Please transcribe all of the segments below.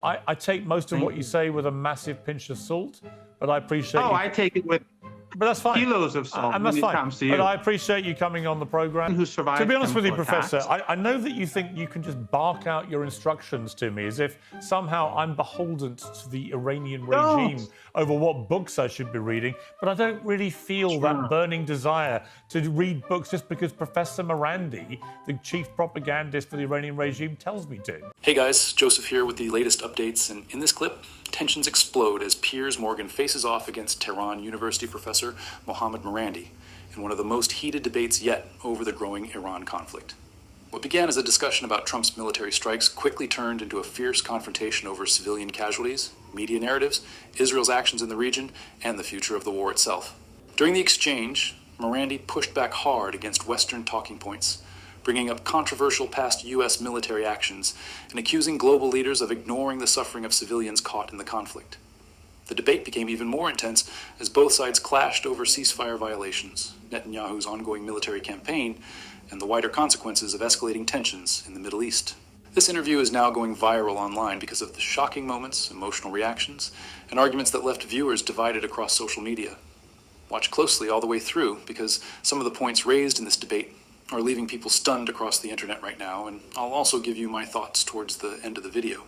I take most of what you say with a massive pinch of salt, but I appreciate Oh, I take it with but that's fine. kilos of salt And when that's it fine. comes to you. But I appreciate you coming on the program. Who survived to be honest with you, chemical Professor, attacks. I know that you think you can just bark out your instructions to me as if somehow I'm beholden to the Iranian regime over what books I should be reading, but I don't really feel that burning desire to read books just because Professor Marandi, the chief propagandist for the Iranian regime, tells me to. Hey guys, Joseph here with the latest updates, and in this clip, tensions explode as Piers Morgan faces off against Tehran University professor Mohammad Marandi in one of the most heated debates yet over the growing Iran conflict. What began as a discussion about Trump's military strikes quickly turned into a fierce confrontation over civilian casualties, media narratives, Israel's actions in the region, and the future of the war itself. During the exchange, Marandi pushed back hard against Western talking points, bringing up controversial past U.S. military actions and accusing global leaders of ignoring the suffering of civilians caught in the conflict. The debate became even more intense as both sides clashed over ceasefire violations, Netanyahu's ongoing military campaign, and the wider consequences of escalating tensions in the Middle East. This interview is now going viral online because of the shocking moments, emotional reactions, and arguments that left viewers divided across social media. Watch closely all the way through because some of the points raised in this debate are leaving people stunned across the internet right now, and I'll also give you my thoughts towards the end of the video.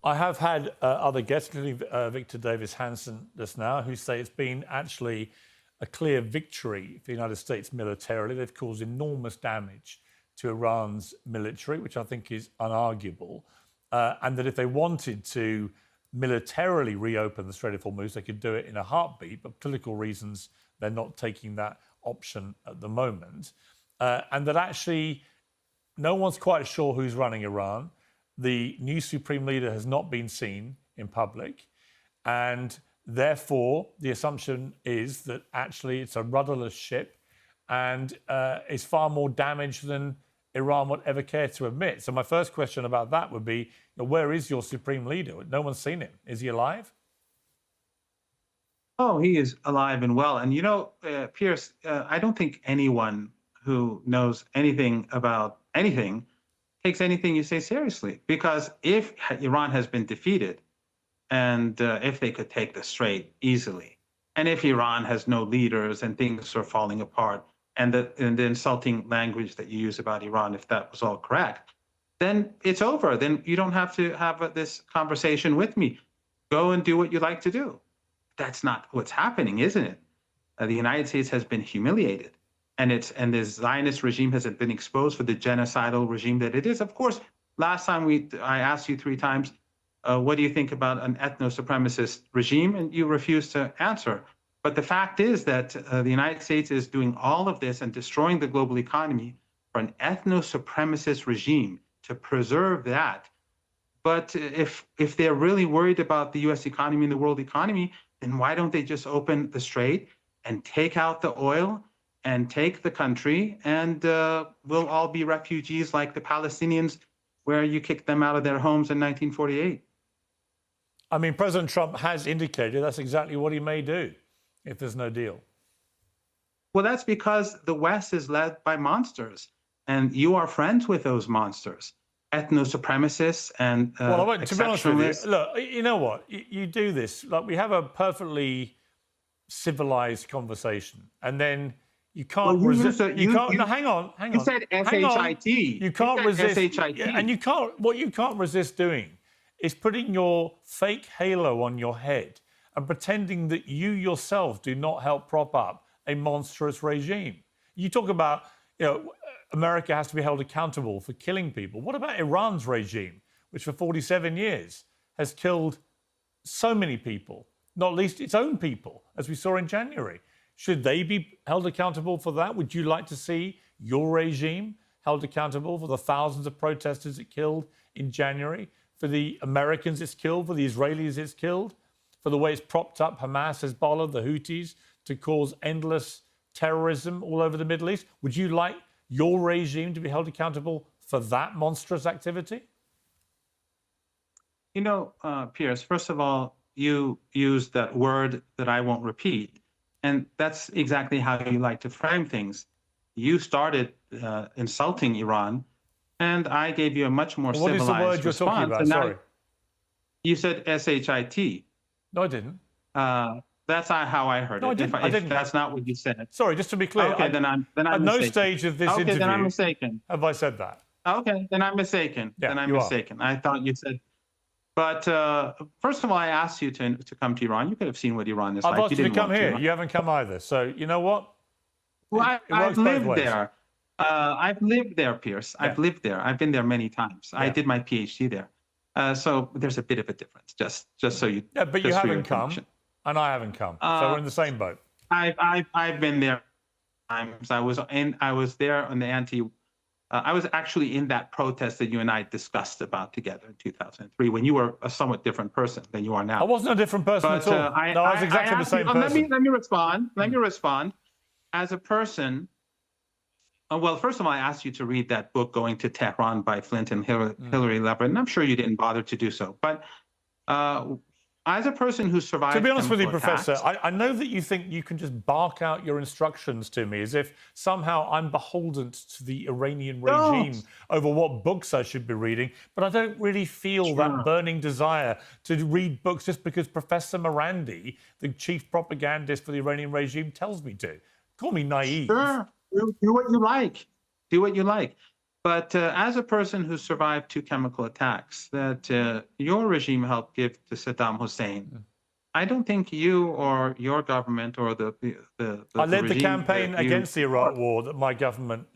I have had other guests, including Victor Davis Hanson just now, who say it's been actually a clear victory for the United States militarily. They've caused enormous damage to Iran's military, which I think is unarguable, and that if they wanted to militarily reopen the Strait of Hormuz, they could do it in a heartbeat, but for political reasons, they're not taking that option at the moment. And that actually no one's quite sure who's running Iran. The new supreme leader has not been seen in public. And therefore, the assumption is that actually it's a rudderless ship and is far more damaged than Iran would ever care to admit. So my first question about that would be, where is your supreme leader? No one's seen him. Is he alive? Oh, he is alive and well. And Piers, I don't think anyone who knows anything about anything takes anything you say seriously. Because if Iran has been defeated, and if they could take the Strait easily, and if Iran has no leaders and things are falling apart, and the insulting language that you use about Iran, if that was all correct, then it's over. Then you don't have to have this conversation with me. Go and do what you like to do. That's not what's happening, isn't it? The United States has been humiliated. And the Zionist regime has been exposed for the genocidal regime that it is. Of course, last time I asked you 3 times, what do you think about an ethno-supremacist regime? And you refused to answer. But the fact is that the United States is doing all of this and destroying the global economy for an ethno-supremacist regime to preserve that. But if they're really worried about the U.S. economy and the world economy, then why don't they just open the Strait and take out the oil and take the country, and we'll all be refugees like the Palestinians, where you kicked them out of their homes in 1948. I mean, President Trump has indicated that's exactly what he may do if there's no deal. Well, that's because the West is led by monsters, and you are friends with those monsters, ethno-supremacists and well, I won't, to be honest with you, look, you know what? You do this, like we have a perfectly civilized conversation, and then you can't resist. No, hang on. You said S-H-I-T. You can't resist. S-H-I-T. And you can't. What you can't resist doing is putting your fake halo on your head and pretending that you yourself do not help prop up a monstrous regime. You talk about, America has to be held accountable for killing people. What about Iran's regime, which for 47 years has killed so many people, not least its own people, as we saw in January? Should they be held accountable for that? Would you like to see your regime held accountable for the thousands of protesters it killed in January, for the Americans it's killed, for the Israelis it's killed, for the way it's propped up Hamas, Hezbollah, the Houthis to cause endless terrorism all over the Middle East? Would you like your regime to be held accountable for that monstrous activity? Piers, first of all, you used that word that I won't repeat. And that's exactly how you like to frame things. You started insulting Iran, and I gave you a much more civilized response. What is the word you're talking about? Sorry. You said S-H-I-T. No, I didn't. That's not how I heard No, it. I didn't. If that's not what you said. Sorry, just to be clear. Okay, then I'm at no mistaken. stage of this interview then I'm mistaken. have I said that. Okay, then I'm mistaken. Yeah, then I'm you are. mistaken. I thought you said. But first of all, I asked you to come to Iran. You could have seen what Iran is I've like. asked you to come here. You haven't come either. So you know what? Well, I've lived ways. there. I've lived there, Piers. Yeah. I've lived there. I've been there many times. Yeah. I did my PhD there. So there's a bit of a difference. Just so you. Yeah, but you just for haven't your come, information. and I haven't come. So we're in the same boat. I've been there times. I was there on the I was actually in that protest that you and I discussed about together in 2003 when you were a somewhat different person than you are now. I wasn't a different person at all. No, I was exactly the same person. Let me respond. Let me respond. As a person, well, first of all, I asked you to read that book, Going to Tehran by Flint and Hillary Leverett, and I'm sure you didn't bother to do so. But as a person who survived, to be honest with you, attacks, Professor, I know that you think you can just bark out your instructions to me as if somehow I'm beholden to the Iranian regime over what books I should be reading, but I don't really feel that burning desire to read books just because Professor Marandi, the chief propagandist for the Iranian regime, tells me to. Call me naive. Sure, do what you like. Do what you like. But as a person who survived 2 chemical attacks that your regime helped give to Saddam Hussein, I don't think you or your government or the I led regime the campaign against the Iraq war that my government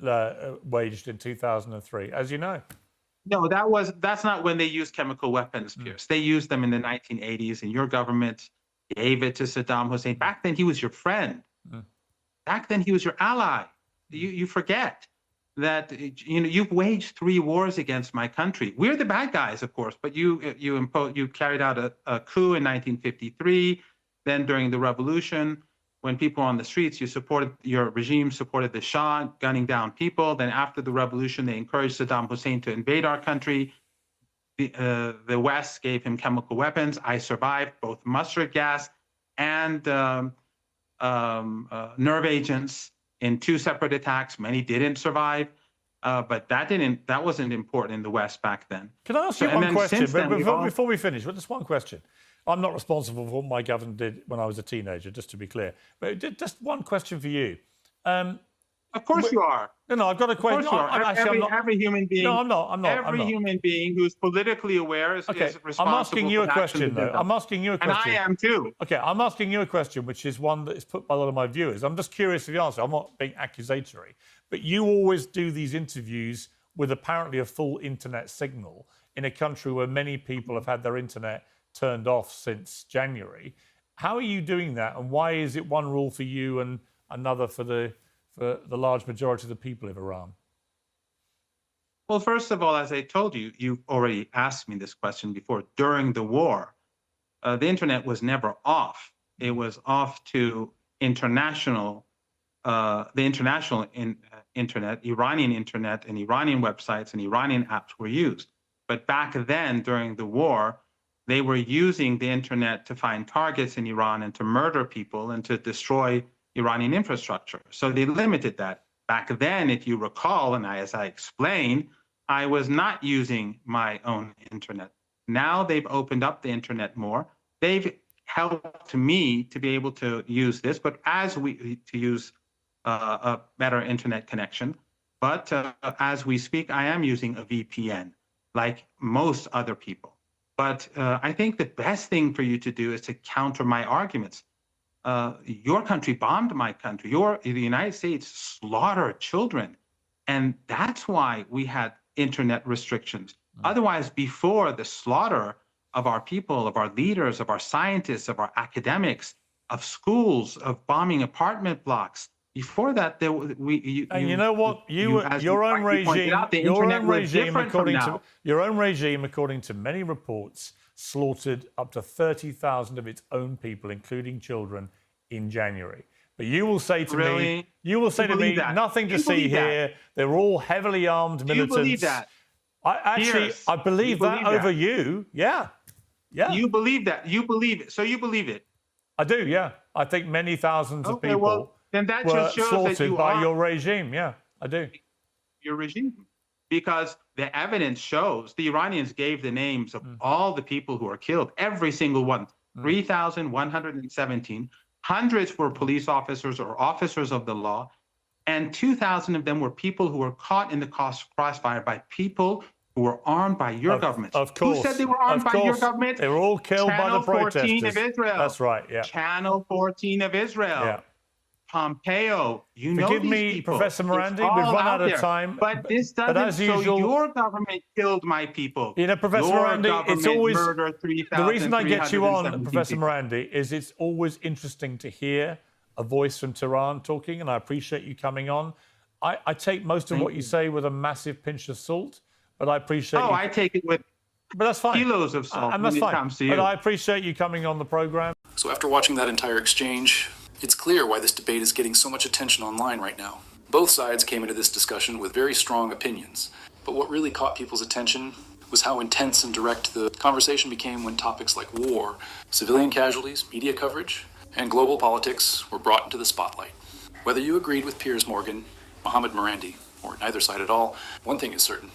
waged in 2003, as you know. No, that's not when they used chemical weapons, Piers. They used them in the 1980s, and your government gave it to Saddam Hussein. Back then, he was your friend. Back then, he was your ally. You forget that you've waged 3 wars against my country. We're the bad guys, of course, but you carried out a coup in 1953. Then during the revolution, when people were on the streets, your regime supported the Shah, gunning down people. Then after the revolution, they encouraged Saddam Hussein to invade our country. The West gave him chemical weapons. I survived both mustard gas and nerve agents in 2 separate attacks. Many didn't survive, but that wasn't important in the West back then. Can I ask you one question? Before we finish, just one question. I'm not responsible for what my government did when I was a teenager, just to be clear. But just one question for you. Of course you are. No, I've got a question. Every human being. No, I'm not. Every human being who's politically aware is responsible. I'm asking you a question, though. I'm asking you a question. And I am too. Okay, I'm asking you a question, which is one that is put by a lot of my viewers. I'm just curious of the answer. I'm not being accusatory, but you always do these interviews with apparently a full internet signal in a country where many people have had their internet turned off since January. How are you doing that, and why is it one rule for you and another for the large majority of the people of Iran? Well, first of all, as I told you, you've already asked me this question before. During the war, the internet was never off. It was off to international, the international internet, Iranian internet, and Iranian websites and Iranian apps were used. But back then, during the war, they were using the internet to find targets in Iran and to murder people and to destroy Iranian infrastructure. So they limited that. Back then, if you recall, and as I explained, I was not using my own internet. Now they've opened up the internet more. They've helped me to be able to use this, but to use a better internet connection. But as we speak, I am using a VPN, like most other people. But I think the best thing for you to do is to counter my arguments. Your country bombed my country. The United States slaughtered children. And that's why we had internet restrictions. Otherwise, before the slaughter of our people, of our leaders, of our scientists, of our academics, of schools, of bombing apartment blocks, before that, your own regime, according to many reports, slaughtered up to 30,000 of its own people, including children, in January. But you will say to me, nothing to see here. They're all heavily armed militants. You believe that? I believe that over you. Yeah. You believe that? You believe it. So you believe it? I do. Yeah. I think many thousands of people then that were just shows slaughtered that by your regime. Yeah, I do. Your regime, because the evidence shows the Iranians gave the names of all the people who were killed, every single one, 3,117. Hundreds were police officers or officers of the law, and 2,000 of them were people who were caught in the crossfire by people who were armed by your government. Of course. Who said they were armed by your government? They were all killed by the protesters. Channel 14 of Israel. That's right, yeah. Channel 14 of Israel. Yeah. Pompeo, you know Forgive these me, people. Professor Marandi, It's we've all run out of there. time. But this doesn't, as usual, so your government killed my people. You know, Professor your Marandi, it's always, the reason I get you on, Professor people. Marandi, is it's always interesting to hear a voice from Tehran talking, and I appreciate you coming on. I take most of what you say with a massive pinch of salt, but I appreciate I take it with that's fine. kilos of salt and that's when fine. it comes to you. But I appreciate you coming on the program. So after watching that entire exchange, it's clear why this debate is getting so much attention online right now. Both sides came into this discussion with very strong opinions, but what really caught people's attention was how intense and direct the conversation became when topics like war, civilian casualties, media coverage, and global politics were brought into the spotlight. Whether you agreed with Piers Morgan, Mohammad Marandi, or neither side at all, one thing is certain: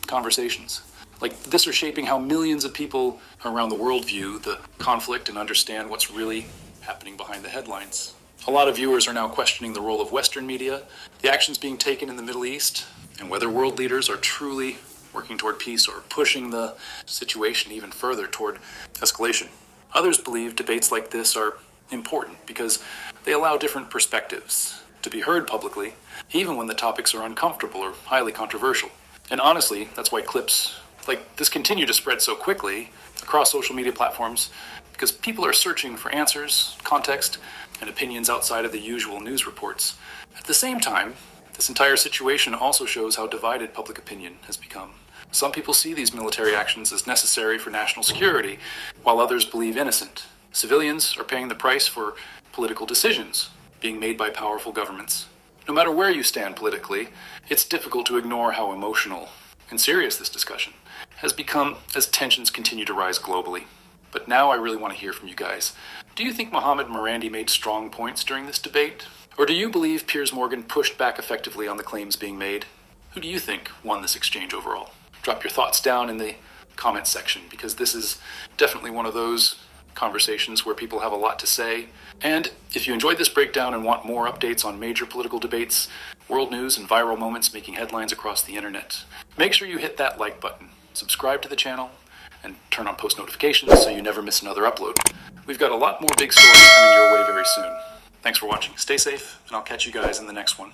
conversations like this are shaping how millions of people around the world view the conflict and understand what's really happening behind the headlines. A lot of viewers are now questioning the role of Western media, the actions being taken in the Middle East, and whether world leaders are truly working toward peace or pushing the situation even further toward escalation. Others believe debates like this are important because they allow different perspectives to be heard publicly, even when the topics are uncomfortable or highly controversial. And honestly, that's why clips like this continue to spread so quickly across social media platforms, because people are searching for answers, context, and opinions outside of the usual news reports. At the same time, this entire situation also shows how divided public opinion has become. Some people see these military actions as necessary for national security, while others believe innocent. Civilians are paying the price for political decisions being made by powerful governments. No matter where you stand politically, it's difficult to ignore how emotional and serious this discussion has become as tensions continue to rise globally. But now I really want to hear from you guys. Do you think Mohammad Marandi made strong points during this debate? Or do you believe Piers Morgan pushed back effectively on the claims being made? Who do you think won this exchange overall? Drop your thoughts down in the comments section, because this is definitely one of those conversations where people have a lot to say. And if you enjoyed this breakdown and want more updates on major political debates, world news, and viral moments making headlines across the internet, make sure you hit that like button, subscribe to the channel, and turn on post notifications so you never miss another upload. We've got a lot more big stories coming your way very soon. Thanks for watching. Stay safe, and I'll catch you guys in the next one.